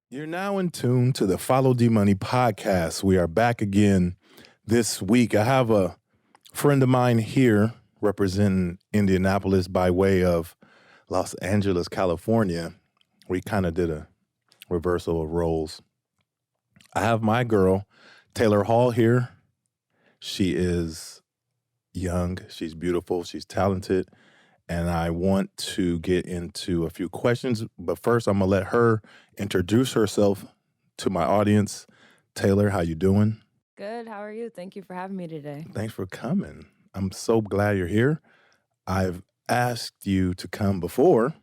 You're now in tune to the Follow D Money podcast. We are back again this week. I have a friend of mine here representing Indianapolis by way of Los Angeles, California. We kind of did a reversal of roles. I have my girl, Taylor Hall, here. She is young, she's beautiful, she's talented, and I want to get into a few questions. But first, I'm going to let her introduce herself to my audience. Taylor, how you doing? Good. How are you? Thank you for having me today. Thanks for coming. I'm so glad you're here. I've asked you to come before,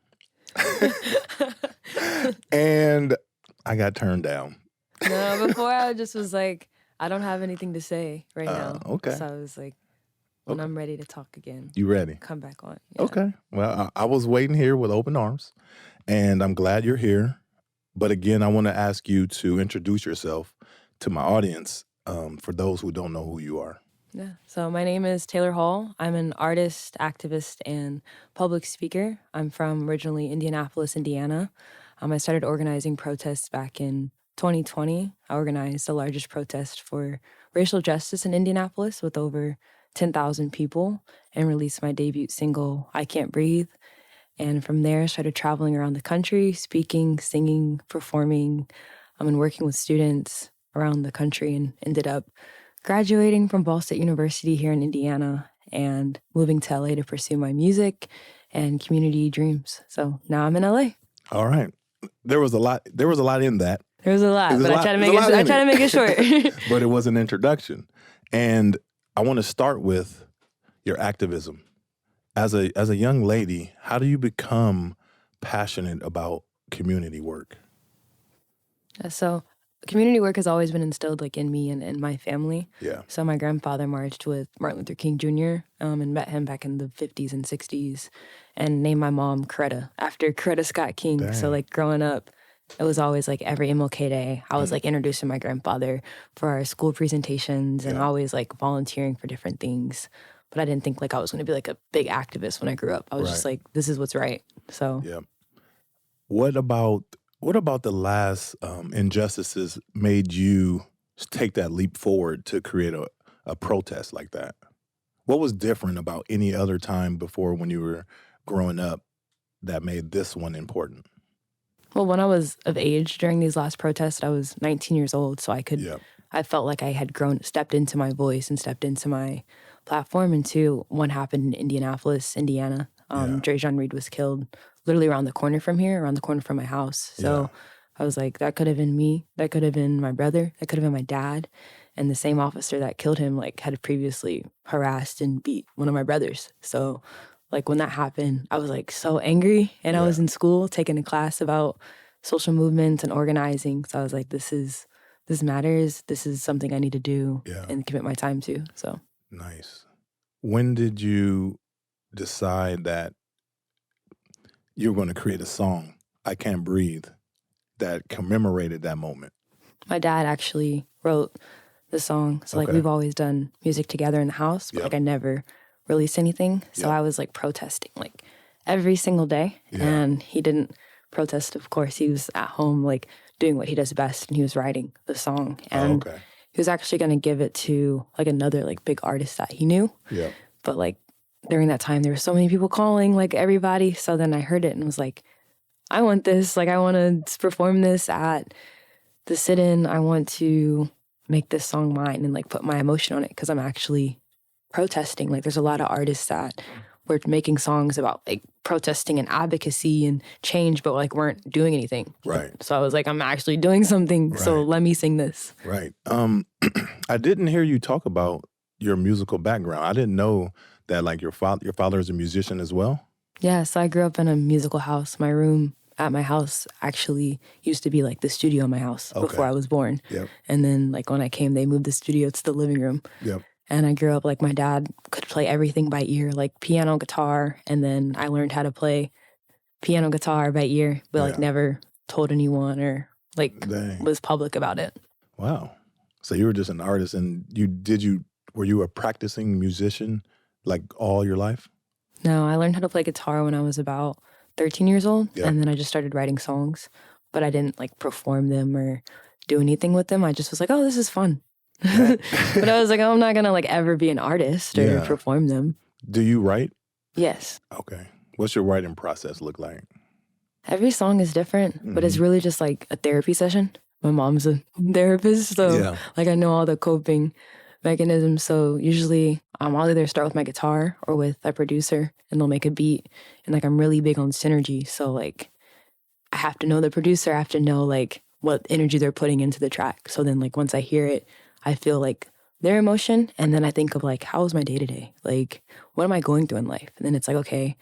and I got turned down. No, before I just was like, I don't have anything to say right now. Okay. So I was like, when I'm ready to talk again, You ready? come back on. Yeah. Okay. Well, I was waiting here with open arms, and I'm glad you're here. But again, I want to ask you to introduce yourself to my audience for those who don't know who you are. Yeah. So my name is Taylor Hall. I'm an artist, activist, and public speaker. I'm from originally Indianapolis, Indiana. I started organizing protests back in 2020. I organized the largest protest for racial justice in Indianapolis with over 10,000 people and released my debut single, I Can't Breathe. And from there, I started traveling around the country, speaking, singing, performing, and working with students around the country, and ended up graduating from Ball State University here in Indiana and moving to LA to pursue my music and community dreams. So now I'm in LA. All right. There was a lot in that. There was a lot, There's but a lot- I try to there's make a it. lot I in try to make it short. But it was an introduction. And I want to start with your activism. As a young lady, how do you become passionate about community work? So community work has always been instilled in me and my family. Yeah. So my grandfather marched with Martin Luther King Jr. And met him back in the 50s and 60s and named my mom Coretta after Coretta Scott King. Dang. So growing up, it was always every MLK Day, I was introducing my grandfather for our school presentations and Yeah. always volunteering for different things. But I didn't think I was going to be a big activist when I grew up. I was just this is what's right. So Yeah. What about the last injustices made you take that leap forward to create a protest like that? What was different about any other time before when you were growing up that made this one important? Well, when I was of age during these last protests, I was 19 years old, so Yeah. I felt like I had stepped into my voice and stepped into my platform. And two, one happened in Indianapolis, Indiana. Drejon Reed was killed literally around the corner from here, around the corner from my house. So I was like, that could have been me. That could have been my brother. That could have been my dad. And the same officer that killed him, had previously harassed and beat one of my brothers. So when that happened, I was so angry. And I was in school taking a class about social movements and organizing. So I was like, this matters. This is something I need to do and commit my time to. So Nice. When did you decide that you were going to create a song, I Can't Breathe, that commemorated that moment? my dad actually wrote the song. So Okay. we've always done music together in the house, but Yep. I never released anything. So Yep. I was protesting every single day. Yeah. And he didn't protest, of course. He was at home doing what he does best, and he was writing the song. And okay. he was actually going to give it to another big artist that he knew. Yeah. But during that time, there were so many people calling, everybody. So then I heard it and was like, I want this. I want to perform this at the sit-in. I want to make this song mine and put my emotion on it because I'm actually protesting. There's a lot of artists that were making songs about protesting and advocacy and change, but weren't doing anything. Right. So I was like, I'm actually doing something. So Right. let me sing this. Right. I didn't hear you talk about your musical background. I didn't know that your father is a musician as well. Yeah. So I grew up in a musical house. My room at my house actually used to be the studio in my house Okay. before I was born. Yep. And then when I came, they moved the studio to the living room. Yep. And I grew up my dad could play everything by ear, piano, guitar. And then I learned how to play piano, guitar by ear, but Yeah. never told anyone or Dang. was public about it. Wow. So you were just an artist, and were you a practicing musician all your life? No, I learned how to play guitar when I was about 13 years old. Yeah. And then I just started writing songs. but I didn't like perform them or do anything with them. I just was like, oh, this is fun. But I was like, oh, I'm not going to like ever be an artist or perform them. Do you write? Yes. Okay. What's your writing process look like? Every song is different, but it's really just like a therapy session. My mom's a therapist, so like I know all the coping mechanisms. So usually I'll either start with my guitar or with a producer, and they'll make a beat. And like I'm really big on synergy, so like I have to know the producer. I have to know like what energy they're putting into the track. So then like once I hear it, I feel like their emotion, and then I think of like, how is my day to day? Like, what am I going through in life? And then it's like, okay,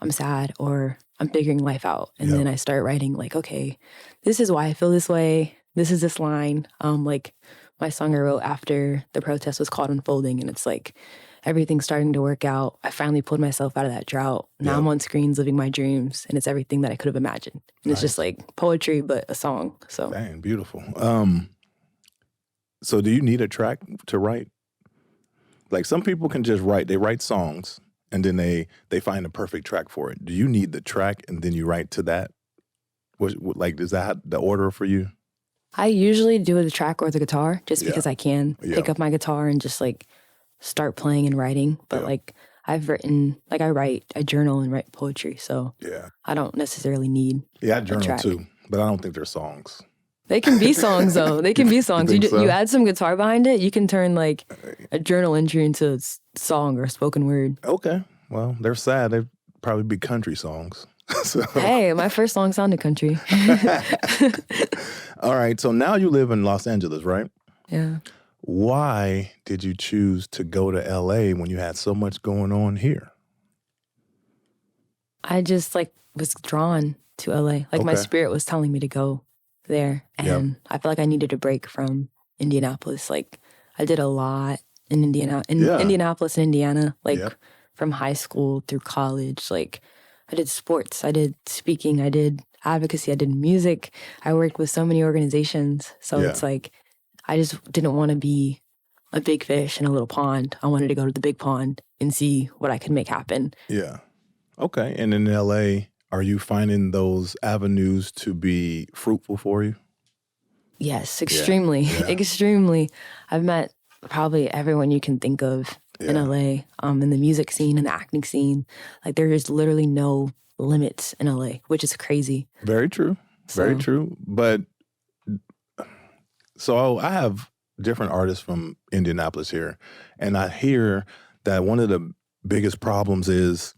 I'm sad, or I'm figuring life out. And then I start writing like, okay, this is why I feel this way. This is this line. Like my song I wrote after the protest was called Unfolding. And it's like, everything's starting to work out. I finally pulled myself out of that drought. Now I'm on screens living my dreams. And it's everything that I could have imagined. And it's just like poetry, but a song. So Dang, beautiful. So do you need a track to write? Like some people can just write, they write songs and then they find a perfect track for it. Do you need the track and then you write to that? Like, is that the order for you? I usually do the track or the guitar just because I can pick up my guitar and just like start playing and writing. But like I've written, like I journal and write poetry. So I don't necessarily need I journal too, but I don't think they're songs. They can be songs though. They can be songs. You add some guitar behind it, you can turn like a journal entry into a song or spoken word. Okay. Well, they're sad. They'd probably be country songs. So. Hey, my first song sounded country. All right. So now you live in Los Angeles, right? Yeah. Why did you choose to go to LA when you had so much going on here? I just like was drawn to LA. Like my spirit was telling me to go there. And I feel like I needed a break from Indianapolis. Like I did a lot in Indianapolis and Indiana, like from high school through college. Like I did sports, I did speaking, I did advocacy, I did music. I worked with so many organizations. So it's like, I just didn't want to be a big fish in a little pond. I wanted to go to the big pond and see what I could make happen. Yeah. Okay. And in LA, are you finding those avenues to be fruitful for you? Yes, extremely, extremely. I've met probably everyone you can think of in LA, in the music scene, in the acting scene. Like there is literally no limits in LA, which is crazy. Very true. Very true. But so I have different artists from Indianapolis here, and I hear that one of the biggest problems is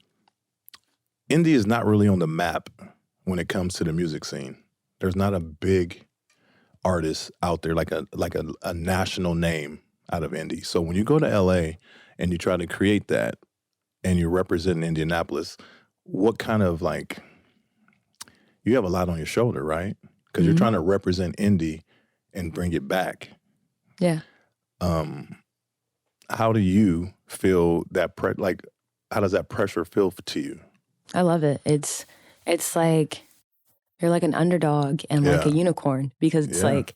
Indy is not really on the map when it comes to the music scene. There's not a big artist out there like a national name out of Indy. So when you go to LA and you try to create that and you're representing Indianapolis, what kind of like, you have a lot on your shoulder, right? Because you're trying to represent Indy and bring it back. Yeah. How do you feel that, how does that pressure feel to you? I love it. It's like you're like an underdog and like a unicorn, because it's like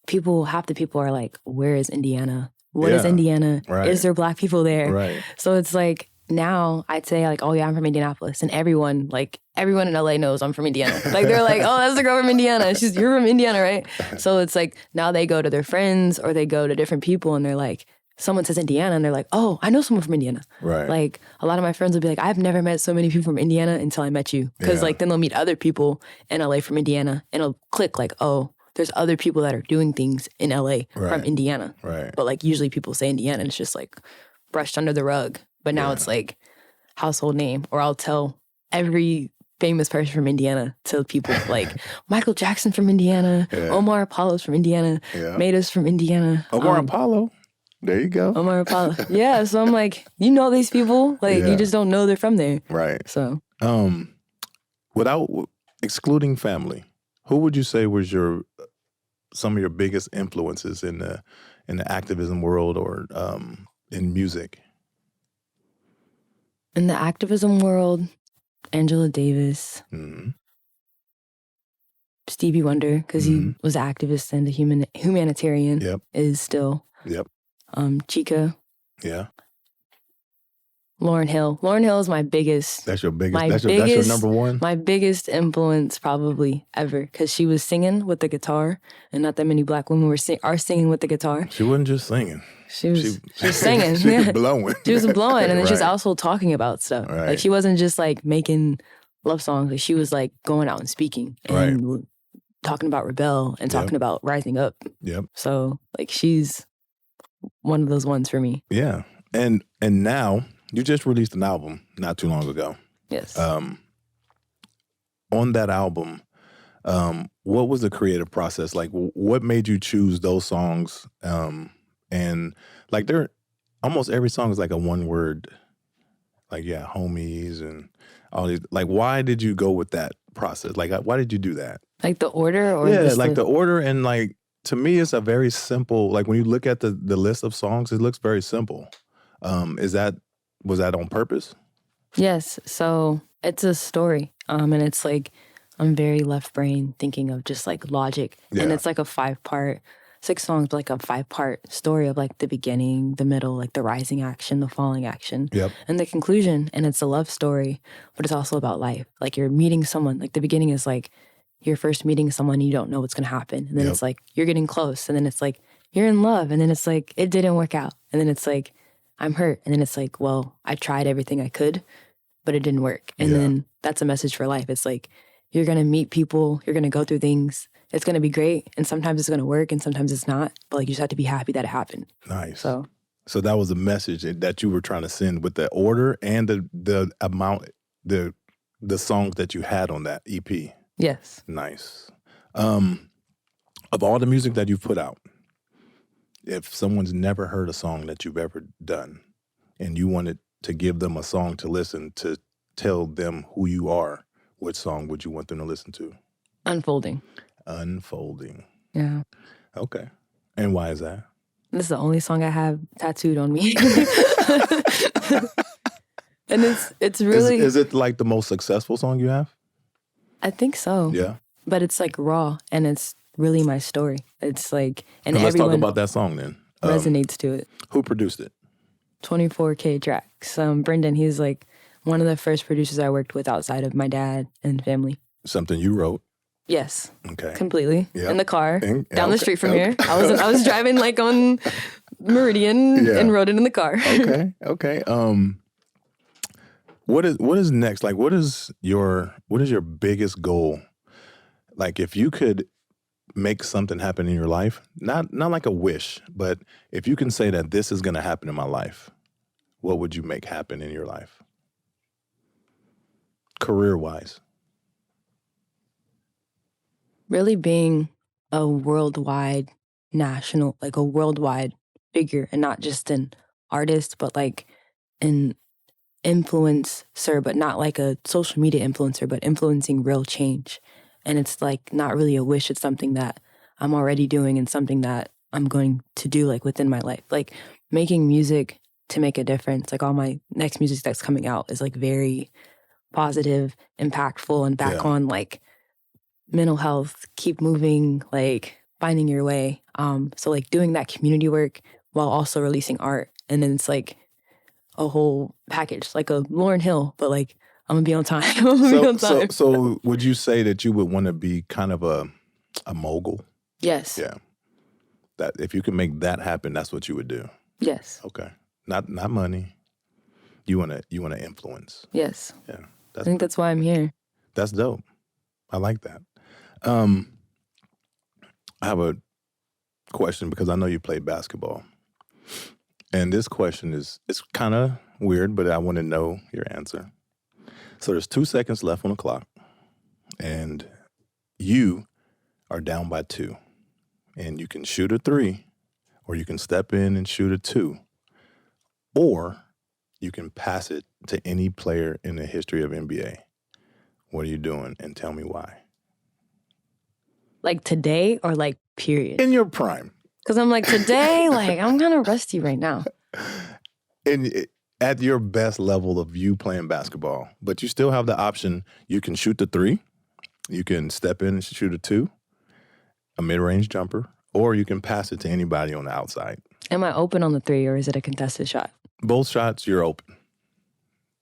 half the people are like, where is Indiana? What is Indiana? Right. Is there Black people there? Right. So it's like now I'd say like, oh yeah, I'm from Indianapolis, and everyone in LA knows I'm from Indiana. Like they're like, oh, that's the girl from Indiana. You're from Indiana, right? So it's like now they go to their friends or they go to different people and they're like, someone says Indiana and they're like, oh, I know someone from Indiana. Right. Like a lot of my friends will be like, I've never met so many people from Indiana until I met you. Because like then they'll meet other people in LA from Indiana and it'll click like, oh, there's other people that are doing things in LA from Indiana. Right. But like usually people say Indiana and it's just like brushed under the rug. But now it's like household name. Or I'll tell every famous person from Indiana to people like Michael Jackson from Indiana, Omar Apollo's from Indiana, Maida's from Indiana. Omar Apollo. There you go. Omar Apollo. Yeah, so I'm like, you know these people. Like, you just don't know they're from there. Right. So. Without excluding family, who would you say was some of your biggest influences in the activism world or in music? In the activism world, Angela Davis, Stevie Wonder, because he was an activist and a humanitarian, is still. Yep. Chica. Yeah. Lauryn Hill. Lauryn Hill is my biggest. That's your biggest. My That's your number one. My biggest influence probably ever, because she was singing with the guitar, and not that many Black women are singing with the guitar. She wasn't just singing. She was singing. She was blowing. She was blowing, and then she was Right. also talking about stuff. Right. Like she wasn't just like making love songs. Like she was like going out and speaking and talking about rebel and talking about rising up. Yep. So like she's one of those ones for me. Yeah. And now you just released an album not too long ago. Yes. On that album, what was the creative process? Like, what made you choose those songs? And like, almost every song is like a one word, like, yeah, homies and all these. Like, why did you go with that process? Like, why did you do that? Like the order, or Yeah, like the order, and like to me, it's a very simple. Like when you look at the list of songs, it looks very simple. Was that on purpose? Yes. So it's a story. And it's like, I'm very left brain thinking of just like logic. Yeah. And it's like a 6 songs, but like a 5-part story of like the beginning, the middle, like the rising action, the falling action, Yep. and the conclusion. And it's a love story, but it's also about life. Like you're meeting someone, like the beginning is like you're first meeting someone, you don't know what's going to happen. And then it's like, you're getting close. And then it's like, you're in love. And then it's like, it didn't work out. And then it's like, I'm hurt. And then it's like, well, I tried everything I could, but it didn't work. And then that's a message for life. It's like, you're going to meet people, you're going to go through things. It's going to be great. And sometimes it's going to work and sometimes it's not. But like, you just have to be happy that it happened. Nice. So that was a message that you were trying to send with the order and the amount, the songs that you had on that EP. yes. Nice. Of all the music that you've put out, if someone's never heard a song that you've ever done and you wanted to give them a song to listen to, tell them who you are, what song would you want them to listen to? Unfolding. Unfolding. Yeah. Okay. And why is that? This is the only song I have tattooed on me. And it's really... Is it like the most successful song you have? I think so. Yeah. But it's like raw and it's really my story. It's like... And let's talk everyone about that song then. resonates to it. Who produced it? 24K tracks. Brendan, he's like one of the first producers I worked with outside of my dad and family. Something you wrote? Yes. Okay. Completely. Yep. In the car. Down the street from okay. here. I was driving like on Meridian and wrote it in the car. Okay. What is next? Like, what is your biggest goal? Like, if you could make something happen in your life, not like a wish, but if you can say that this is going to happen in my life, what would you make happen in your life? Career-wise. Really being a worldwide national, like a worldwide figure, and not just an artist, but like an influencer, but not like a social media influencer, but influencing real change. And it's like not really a wish, it's something that I'm already doing and something that I'm going to do like within my life. Like making music to make a difference. Like all my next music that's coming out is like very positive, impactful, and back on like mental health, keep moving, like finding your way. So like doing that community work while also releasing art. And then it's like a whole package, like a Lauryn Hill, but like I'm gonna be on time. So would you say that you would want to be kind of a mogul? Yes. Yeah. That if you can make that happen, that's what you would do. Yes. Okay. Not money. You wanna influence. Yes. Yeah. I think that's why I'm here. That's dope. I like that. I have a question because I know you played basketball. And this question it's kind of weird, but I want to know your answer. So there's 2 seconds left on the clock, and you are down by 2. And you can shoot a 3, or you can step in and shoot a 2, or you can pass it to any player in the history of NBA. What are you doing? And tell me why. Like today or like period? In your prime. Because I'm like today, like I'm kind of rusty right now. At your best level of you playing basketball, but you still have the option. You can shoot the 3, you can step in and shoot a 2, a mid-range jumper, or you can pass it to anybody on the outside. Am I open on the 3 or is it a contested shot? Both shots, you're open.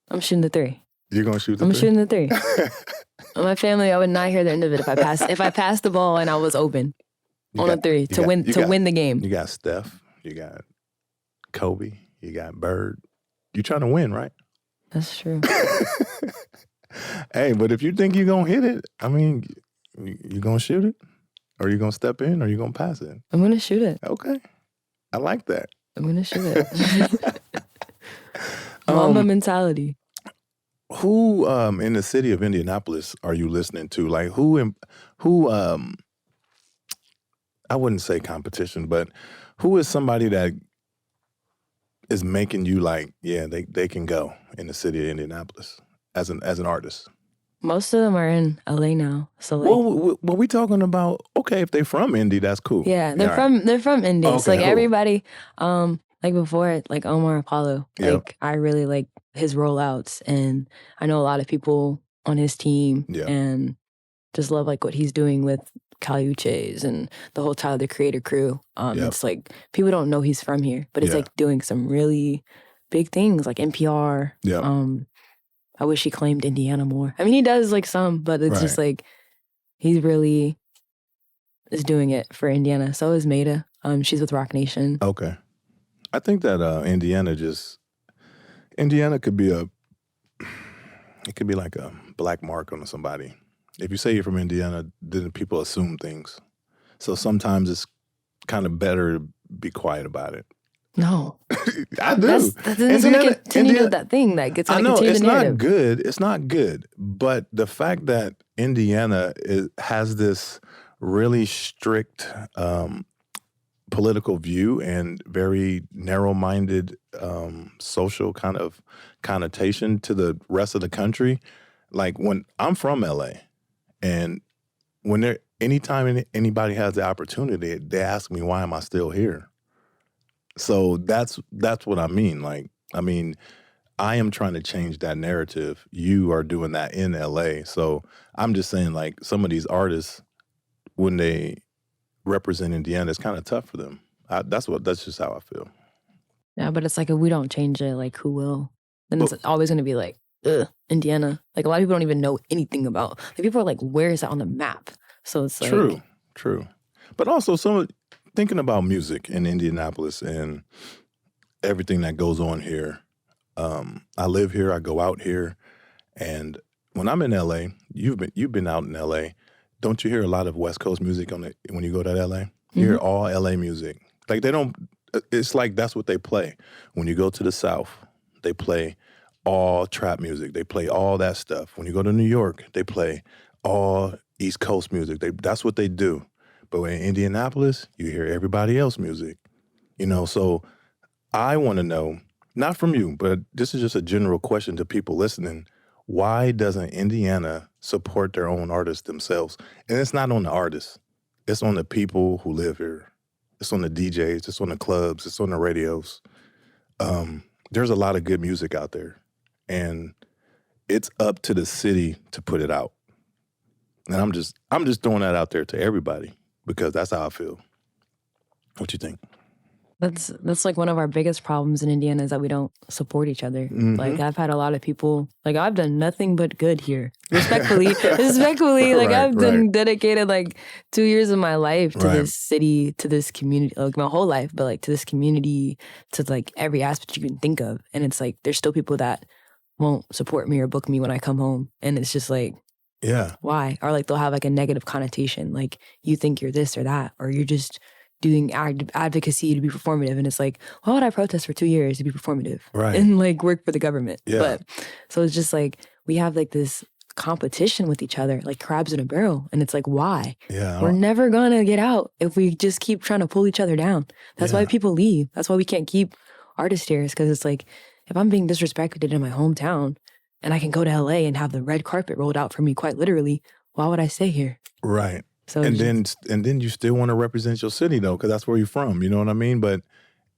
I'm shooting the three. You're gonna shoot the I'm three? shooting the three. My family, I would not hear the end of it if I passed the ball and I was open on a three to win the game. You got Steph, you got Kobe, you got Bird. You trying to win, right? That's true. Hey, but if you think you're gonna hit it, I mean, you gonna shoot it, or you gonna step in, or you gonna pass it? I'm gonna shoot it. Okay, I like that. I'm gonna shoot it. Mamba mentality. Who in the city of Indianapolis are you listening to? Like who I wouldn't say competition, but who is somebody that is making you like, yeah, they can go in the city of Indianapolis as an artist? Most of them are in LA now. So like, well, we talking about, okay, if they're from Indy, that's cool. Yeah, they're from Indy. Okay, so like cool. Everybody, like before, like Omar Apollo, Yep. like I really like his rollouts, and I know a lot of people on his team, and just love like what he's doing with Caliuches and the whole Tyler the Creator crew. It's like people don't know he's from here, but it's like doing some really big things like NPR. I wish he claimed Indiana more. I mean, he does like some, but it's just like he really is doing it for Indiana. So is Maida. She's with Rock Nation. Okay. I think that Indiana could be like a black mark on somebody. If you say you're from Indiana, then people assume things. So sometimes it's kind of better to be quiet about it. No. I do. That's going to continue that thing that gets going to continue the narrative. Not good. It's not good. But the fact that Indiana has this really strict political view and very narrow-minded social kind of connotation to the rest of the country. Like when I'm from LA, and anytime anybody has the opportunity, they ask me, why am I still here? So that's what I mean. Like, I mean, I am trying to change that narrative. You are doing that in LA. So I'm just saying, like, some of these artists, when they represent Indiana, it's kind of tough for them. That's just how I feel. Yeah, but it's like if we don't change it, like who will? Then it's always going to be like, Indiana. Like a lot of people don't even know anything about. Like people are like, where is that on the map? So it's like true. But also thinking about music in Indianapolis and everything that goes on here. I live here. I go out here, and when I'm in LA, you've been out in LA. Don't you hear a lot of West Coast music when you go to LA? You hear all LA music. Like they don't. It's like that's what they play. When you go to the South, they play all trap music. They play all that stuff. When you go to New York, they play all East Coast music. That's what they do. But in Indianapolis, you hear everybody else music. You know, so I want to know, not from you, but this is just a general question to people listening. Why doesn't Indiana support their own artists themselves? And it's not on the artists. It's on the people who live here. It's on the DJs. It's on the clubs. It's on the radios. There's a lot of good music out there. And it's up to the city to put it out. And I'm just throwing that out there to everybody because that's how I feel. What you think? That's like one of our biggest problems in Indiana is that we don't support each other. Mm-hmm. Like I've had a lot of people, like I've done nothing but good here. Respectfully, like I've been dedicated like 2 years of my life to this city, to this community, like my whole life, but like to this community, to like every aspect you can think of. And it's like, there's still people that won't support me or book me when I come home. And it's just like, why? Or like they'll have like a negative connotation. Like you think you're this or that, or you're just doing advocacy to be performative. And it's like, why would I protest for 2 years to be performative? Right. And like work for the government. Yeah. But so it's just like, we have like this competition with each other, like crabs in a barrel. And it's like, why? Yeah. We're never gonna get out if we just keep trying to pull each other down. That's why people leave. That's why we can't keep artists here. Because it's like, if I'm being disrespected in my hometown and I can go to LA and have the red carpet rolled out for me quite literally, why would I stay here? Right. So and then you still want to represent your city though, because that's where you're from. You know what I mean? But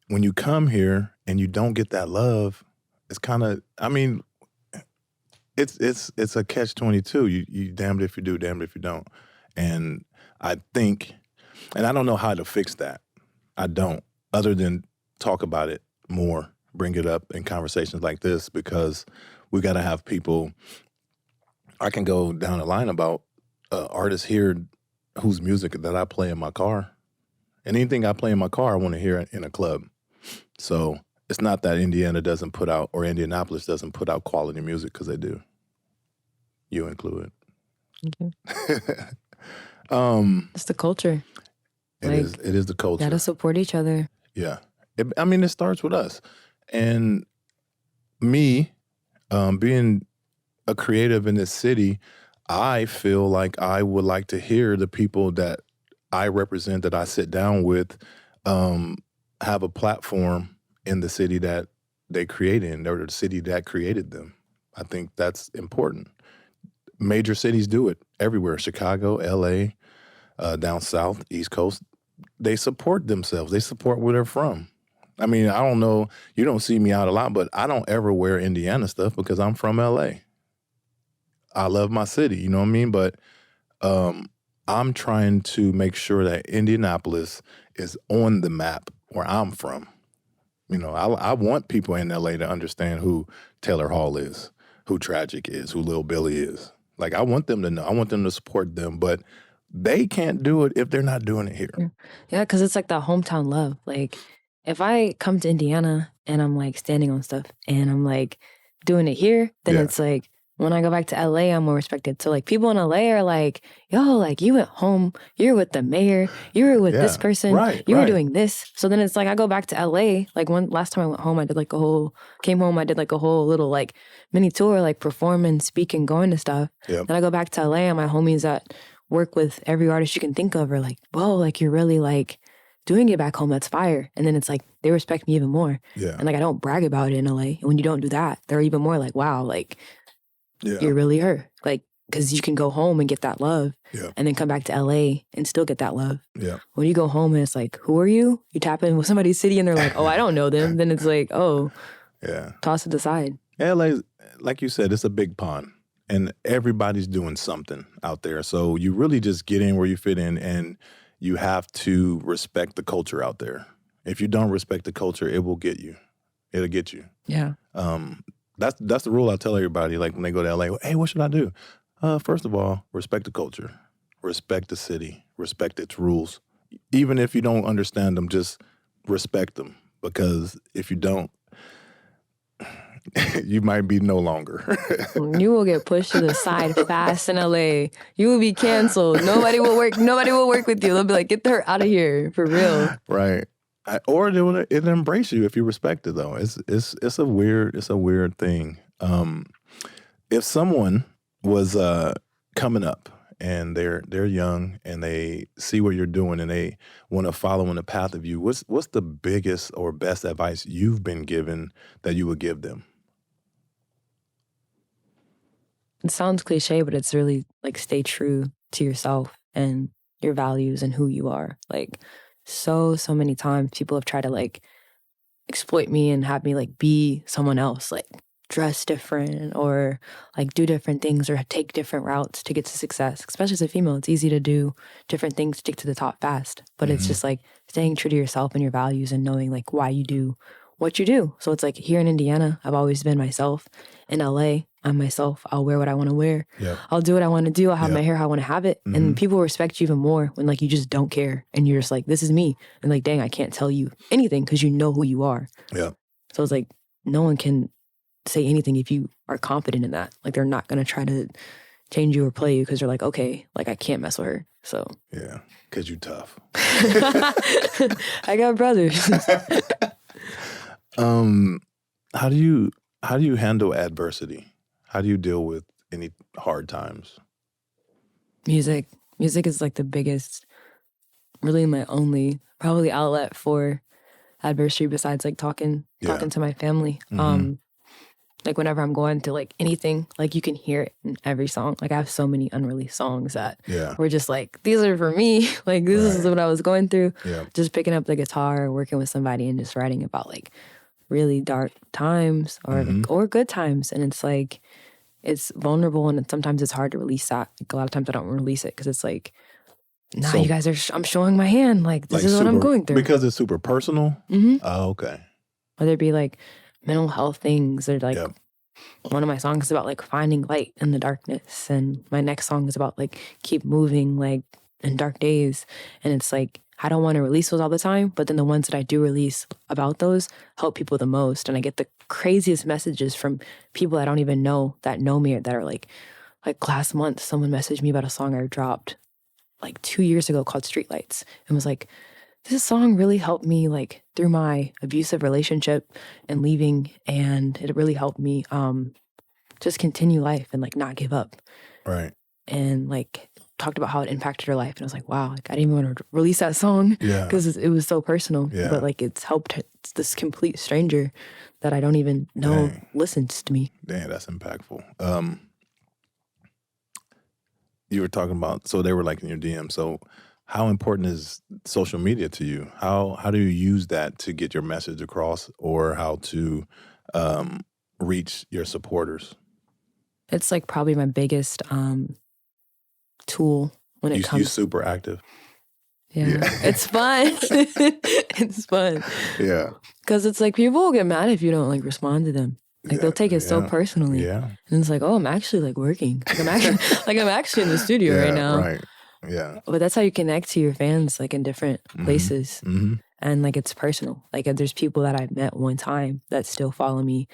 when you come here and you don't get that love, it's kind of. I mean, it's a catch-22. You damned if you do, damned if you don't. And I think, and I don't know how to fix that. I don't, other than talk about it more, bring it up in conversations like this, because we got to have people. I can go down the line about artists here whose music that I play in my car. And anything I play in my car, I want to hear in a club. So it's not that Indiana doesn't put out, or Indianapolis doesn't put out quality music, because they do. You include Mhm. it. It's the culture. It is the culture. Gotta support each other. Yeah. It starts with us. And me, being a creative in this city, I feel like I would like to hear the people that I represent, that I sit down with, have a platform in the city that they create in, or the city that created them. I think that's important. Major cities do it everywhere. Chicago, LA, down south, East Coast. They support themselves. They support where they're from. I mean, I don't know, you don't see me out a lot, but I don't ever wear Indiana stuff because I'm from LA. I love my city, you know what I mean? But I'm trying to make sure that Indianapolis is on the map where I'm from. You know, I want people in LA to understand who Taylor Hall is, who Tragic is, who Lil Billy is. Like, I want them to know. I want them to support them, but they can't do it if they're not doing it here. Yeah, because it's like that hometown love. Like, if I come to Indiana and I'm like standing on stuff and I'm like doing it here, then it's like when I go back to LA, I'm more respected. So like people in LA are like, yo, like you went home, you're with the mayor, you were with this person, you were doing this. So then it's like I go back to LA. Like last time I went home, I did like came home, I did like a whole little like mini tour, like performing, speaking, going to stuff. Then I go back to LA and my homies that work with every artist you can think of are like, whoa, like you're really like doing it back home, that's fire. And then it's like they respect me even more. And like I don't brag about it in LA. And when you don't do that, they're even more like, wow, like you're really her. Like, because you can go home and get that love and then come back to LA and still get that love. When you go home and it's like, who are you? You tap in with somebody's city and they're like, oh, I don't know them. Then it's like, oh, toss it aside. LA, like you said, it's a big pond. And everybody's doing something out there. So you really just get in where you fit in, and you have to respect the culture out there. If you don't respect the culture, it will get you. It'll get you. Yeah. That's the rule I tell everybody, like when they go to LA, hey, what should I do? First of all, respect the culture. Respect the city. Respect its rules. Even if you don't understand them, just respect them. Because if you don't, you might be no longer. You will get pushed to the side fast in LA. You will be canceled. Nobody will work with you. They'll be like, get her out of here, for real. Right. Or it'll embrace you if you respect it, though. It's a weird thing. If someone was coming up and they're young and they see what you're doing and they want to follow in the path of you, what's the biggest or best advice you've been given that you would give them? It sounds cliche, but it's really like stay true to yourself and your values and who you are. Like so many times people have tried to like exploit me and have me like be someone else, like dress different or like do different things or take different routes to get to success. Especially as a female, it's easy to do different things to get to the top fast. But it's just like staying true to yourself and your values and knowing like why you do what you do. So it's like here in Indiana, I've always been myself. In LA, I'm myself. I'll wear what I want to wear. I'll do what I want to do. I'll have my hair how I want to have it. And people respect you even more when like you just don't care. And you're just like, this is me. And like, dang, I can't tell you anything because you know who you are. So it's like, no one can say anything if you are confident in that. Like they're not going to try to change you or play you because they're like, okay, like I can't mess with her. So. Yeah, because you're tough. I got brothers. How do you handle adversity? How do you deal with any hard times? Music is like the biggest, really my only probably outlet for adversity besides like talking to my family. Like whenever I'm going through like anything, like you can hear it in every song. Like I have so many unreleased songs that were just like, these are for me. Like this is what I was going through. Just picking up the guitar, working with somebody and just writing about like really dark times or good times. And it's like, it's vulnerable and sometimes it's hard to release that. Like a lot of times I don't release it because it's like, nah, you guys I'm showing my hand. Like this is what I'm going through. Because it's super personal? Oh, okay. Whether it be like mental health things or like one of my songs is about like finding light in the darkness, and my next song is about like keep moving like in dark days. And it's like I don't want to release those all the time, but then the ones that I do release about those help people the most. And I get the craziest messages from people I don't even know that know me, or that are like last month someone messaged me about a song I dropped like 2 years ago called Streetlights, and was like, this song really helped me like through my abusive relationship and leaving, and it really helped me just continue life and like not give up. Right. And like talked about how it impacted her life, and I was like, wow, like I didn't even want to release that song because it was so personal. But like it's helped this complete stranger that I don't even know listens to me. Dang, that's impactful. You were talking about, so they were like in your DM. So how important is social media to you? How do you use that to get your message across, or how to reach your supporters? It's like probably my biggest tool when it comes. You super active. Yeah. It's fun. It's fun. Yeah. Because it's like people will get mad if you don't like respond to them. Like they'll take it so personally. Yeah. And it's like, oh, I'm actually like working. Like I'm actually in the studio right now. Right. Yeah. But that's how you connect to your fans, like in different places. Mm-hmm. And like it's personal. Like there's people that I met one time that still follow me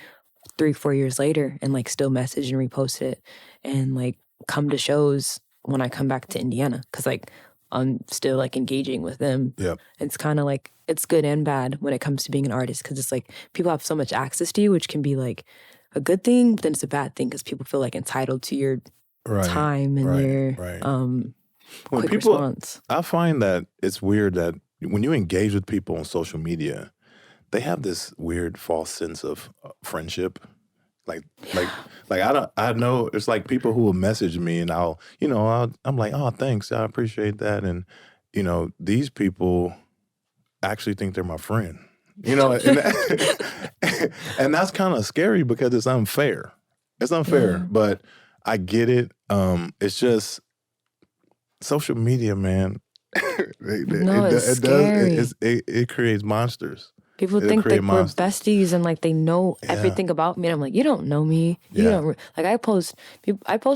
3-4 years later and like still message and repost it and like come to shows when I come back to Indiana, because like I'm still like engaging with them. Yep. It's kind of like, it's good and bad when it comes to being an artist, because it's like people have so much access to you, which can be like a good thing, but then it's a bad thing because people feel like entitled to your time and your quick response. I find that it's weird that when you engage with people on social media, they have this weird false sense of friendship. I know it's like people who will message me and I'm like, oh, thanks, I appreciate that. And, these people actually think they're my friend, and that's kind of scary because it's unfair. It's unfair, but I get it. It's just social media, man. It's scary. It creates monsters. People think that we're besties and like they know everything about me. And I'm like, you don't know me. You don't like I post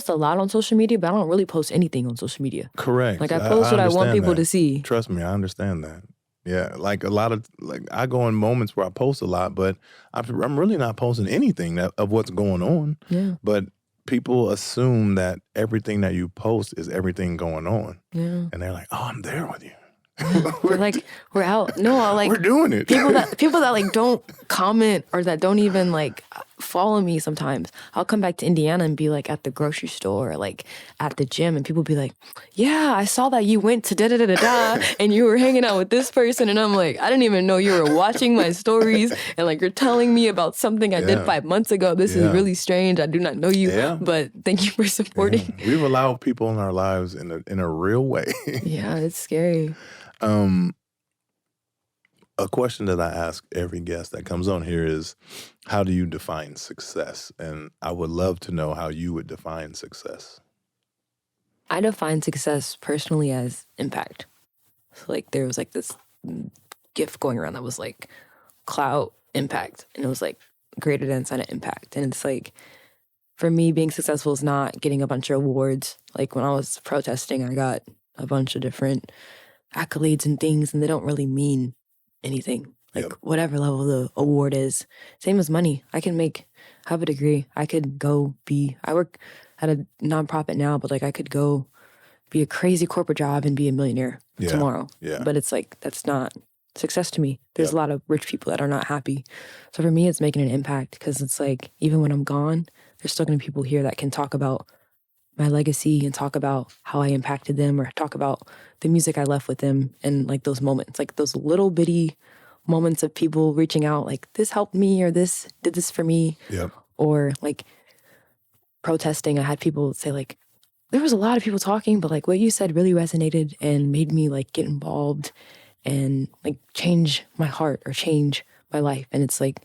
a lot on social media, but I don't really post anything on social media. Correct. Like I post what I want people to see. Trust me, I understand that. Yeah, like a lot of I go in moments where I post a lot, but I'm really not posting anything of what's going on. Yeah. But people assume that everything that you post is everything going on. Yeah. And they're like, oh, I'm there with you. We're like, we're out. No, like we're doing it. People that like don't comment or that don't even like follow me sometimes. I'll come back to Indiana and be like at the grocery store or like at the gym, and people be like, yeah, I saw that you went to da-da-da-da-da and you were hanging out with this person. And I'm like, I didn't even know you were watching my stories, and like you're telling me about something I did 5 months ago. This is really strange. I do not know you, but thank you for supporting. Yeah. We've allowed people in our lives in a real way. Yeah, it's scary. A question that I ask every guest that comes on here is, how do you define success? And I would love to know how you would define success. I define success personally as impact. So like there was like this GIF going around that was like clout impact, and it was like greater than sign of impact. And it's like, for me, being successful is not getting a bunch of awards. Like when I was protesting, I got a bunch of different accolades and things, and they don't really mean anything. Like whatever level the award is, same as money. I can have a degree. I could I work at a nonprofit now, but like I could go be a crazy corporate job and be a millionaire tomorrow. Yeah. But it's like, that's not success to me. There's a lot of rich people that are not happy. So for me, it's making an impact, because it's like, even when I'm gone, there's still going to be people here that can talk about my legacy and talk about how I impacted them, or talk about the music I left with them, and like those moments, like those little bitty moments of people reaching out, like this helped me, or this did this for me. Yep. Or like protesting, I had people say like, there was a lot of people talking, but like what you said really resonated and made me like get involved and like change my heart or change my life. And it's like,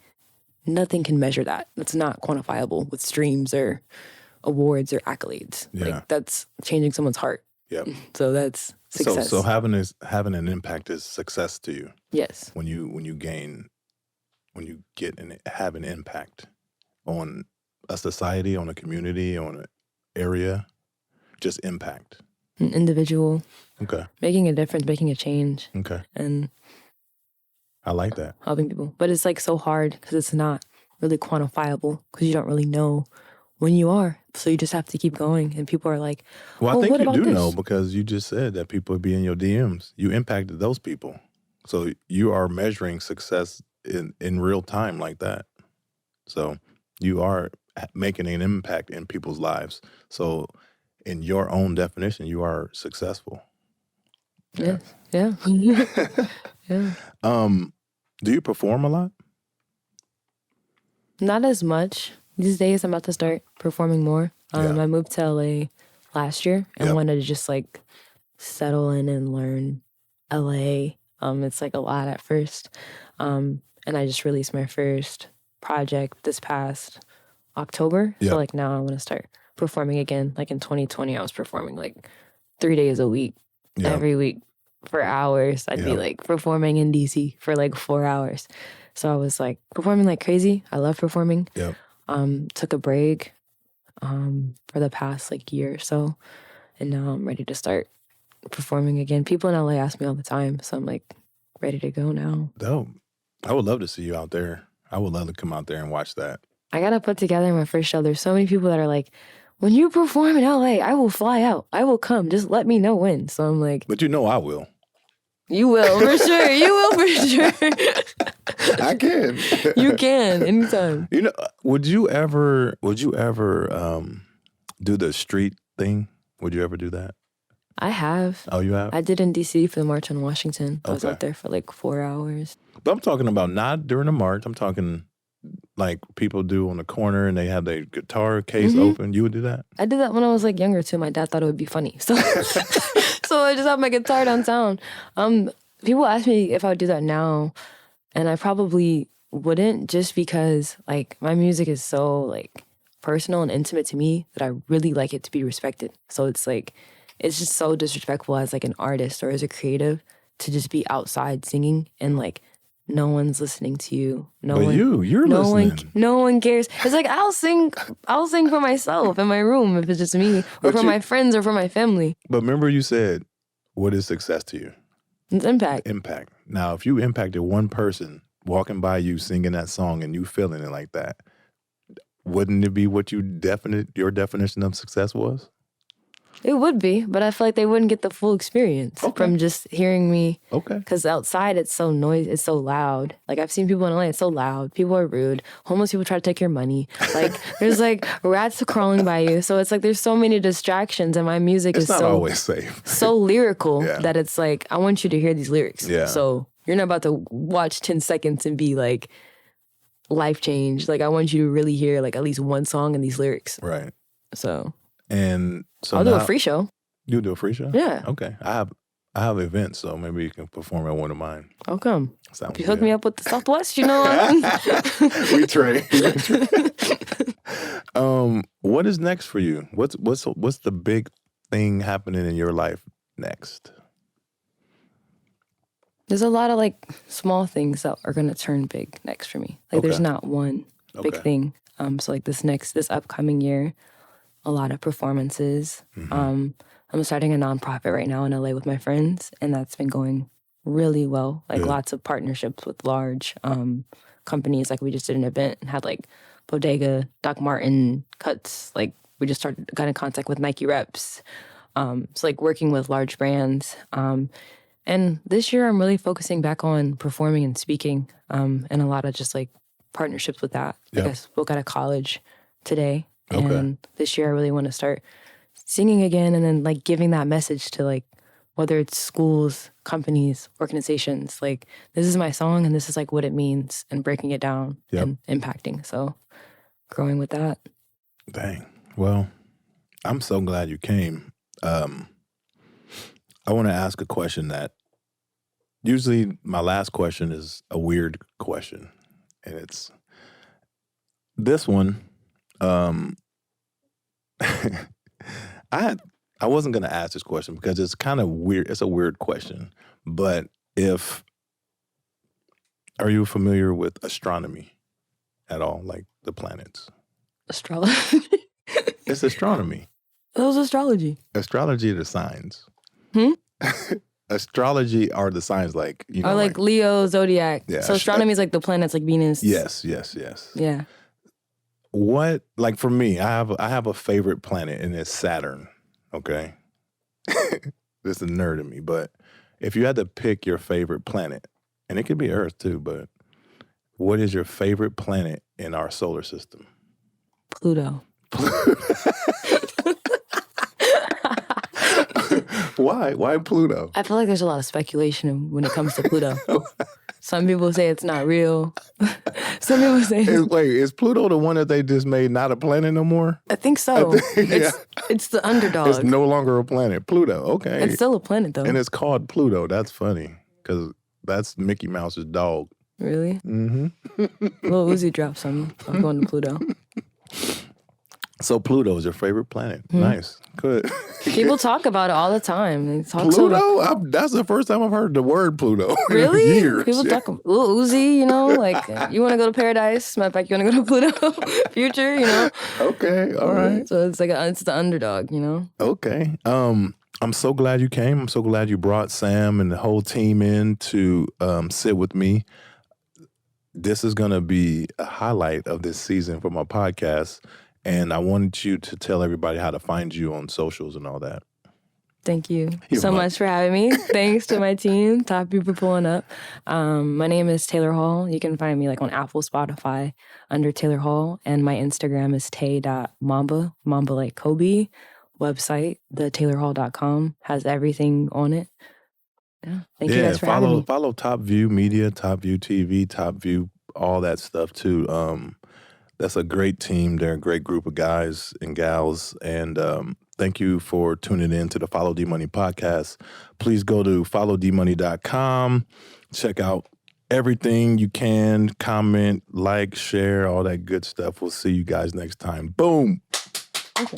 nothing can measure that. It's not quantifiable with streams or awards or accolades. Yeah. Like that's changing someone's heart. Yep. So that's success. So having an impact is success to you. Yes. When you get and have an impact on a society, on a community, on an area? Just impact. An individual. Okay. Making a difference, making a change. Okay. And I like that. helping people. But it's like so hard because it's not really quantifiable because you don't really know when you are. So you just have to keep going. And people are like, Well, I think what you about do this? know because you just said that people would be in your DMs. You impacted those people. So you are measuring success in real time like that. So you are making an impact in people's lives. So in your own definition, you are successful. Yeah. Yeah. Yeah. Do you perform a lot? Not as much. These days I'm about to start performing more. Yeah. I moved to LA last year and Yep. wanted to just like settle in and learn LA. It's like a lot at first. And I just released my first project this past October. Yep. So like now I want to start performing again. Like in 2020, I was performing like 3 days a week, Yep. every week for hours. I'd be Yep. like performing in DC for like 4 hours. So I was like performing like crazy. I love performing. Yep. Took a break for the past like year or so. And now I'm ready to start performing again. People in LA ask me all the time. So I'm like ready to go now. Dope. I would love to see you out there. I would love to come out there and watch that. I got to put together my first show. There's so many people that are like, when you perform in LA, I will fly out. I will come. Just let me know when. So I'm like, But you know I will. you will for sure. You will for sure. I can. You can anytime. You know, would you ever do the street thing? Would you ever do that? I have. Oh, you have? I did in DC for the March on Washington. I was Okay. out there for like 4 hours. But I'm talking about not during the march. I'm talking like people do on the corner and they have their guitar case open. You would do that? I did that when I was like younger too. My dad thought it would be funny. So so I just have my guitar downtown. People ask me if I would do that now, and I probably wouldn't, just because like my music is so like personal and intimate to me that I really like it to be respected. So it's like it's just so disrespectful as like an artist or as a creative to just be outside singing and like no one's listening to you. But you're listening. No one cares. It's like I'll sing for myself in my room if it's just me, or But for my friends or for my family. But remember you said, what is success to you? It's impact. Impact. Now, if you impacted one person walking by you singing that song and you feeling it like that, wouldn't it be what your definition of success was? It would be, but I feel like they wouldn't get the full experience from just hearing me. Okay. Because outside it's so noisy, it's so loud. Like I've seen people in LA, it's so loud. People are rude. Homeless people try to take your money. Like there's like rats crawling by you. So it's like there's so many distractions, and my music It's is not so always safe. so lyrical Yeah. that it's like I want you to hear these lyrics. Yeah. So you're not about to watch 10 seconds and be like life change. Like I want you to really hear like at least one song and these lyrics. Right. So And so I'll do now- a free show. You do a free show? Yeah. Okay. I have events, so maybe you can perform at one of mine. I'll come. Sounds If you hook good. me up with the Southwest, you know. We trade. What is next for you? What's the big thing happening in your life next? There's a lot of like small things that are gonna turn big next for me. Like there's Okay. not one big Okay. thing. So like this upcoming year, a lot of performances. I'm starting a nonprofit right now in LA with my friends, and that's been going really well. Like Good. lots of partnerships with large companies. Like we just did an event and had like Bodega, Doc Martin, Cuts. Like we just got in contact with Nike reps. It's like working with large brands. And this year I'm really focusing back on performing and speaking, and a lot of just like partnerships with that. Like Yep. I spoke out of college today, Okay. and this year I really want to start singing again, and then like giving that message to like whether it's schools, companies, organizations. Like this is my song, and this is like what it means, and breaking it down Yep. and impacting. So growing with that. Dang. Well, I'm so glad you came. I want to ask a question that usually my last question is a weird question, and it's this one. I wasn't going to ask this question because it's kind of weird. It's a weird question, but are you familiar with astronomy at all, like the planets? Astrology. It's astronomy. That was astrology. Astrology are the signs. Hmm? Astrology are the signs, like, you know. Or like Leo, zodiac. Yeah, So astronomy is like the planets, like Venus. Yes. Yeah. What, like for me, I have a favorite planet, and it's Saturn. Okay. This is a nerd in me, but if you had to pick your favorite planet, and it could be Earth too, but what is your favorite planet in our solar system? Pluto. Why Pluto? I feel like there's a lot of speculation when it comes to Pluto. Some people say it's not real. Some people say Wait, is Pluto the one that they just made not a planet no more? I think so. It's the underdog. It's no longer a planet. Pluto, okay. It's still a planet though. And it's called Pluto. That's funny, because that's Mickey Mouse's dog. Really? Mm-hmm. Lil Uzi dropped some. I'm going to Pluto. So Pluto is your favorite planet. Nice. Good. People talk about it all the time. They talk Pluto? That's the first time I've heard the word Pluto. Really? In years. People talk about Lil Uzi, you know, like you want to go to paradise. Matter of fact, you want to go to Pluto? Future, you know? Okay, all right. So it's like it's the underdog, you know? Okay. I'm so glad you came. I'm so glad you brought Sam and the whole team in to sit with me. This is going to be a highlight of this season for my podcast. And I wanted you to tell everybody how to find you on socials and all that. Thank you You're so much for having me. Thanks to my team, top people pulling up. My name is Taylor Hall. You can find me like on Apple, Spotify under Taylor Hall. And my Instagram is tay.mamba, Mamba like Kobe. Website, thetaylorhall.com, has everything on it. Yeah. Thank you guys for having me. Follow Top View Media, Top View TV, Top View, all that stuff too. That's a great team. They're a great group of guys and gals. And thank you for tuning in to the Follow D Money podcast. Please go to followdmoney.com. Check out everything you can. Comment, like, share, all that good stuff. We'll see you guys next time. Boom. Okay.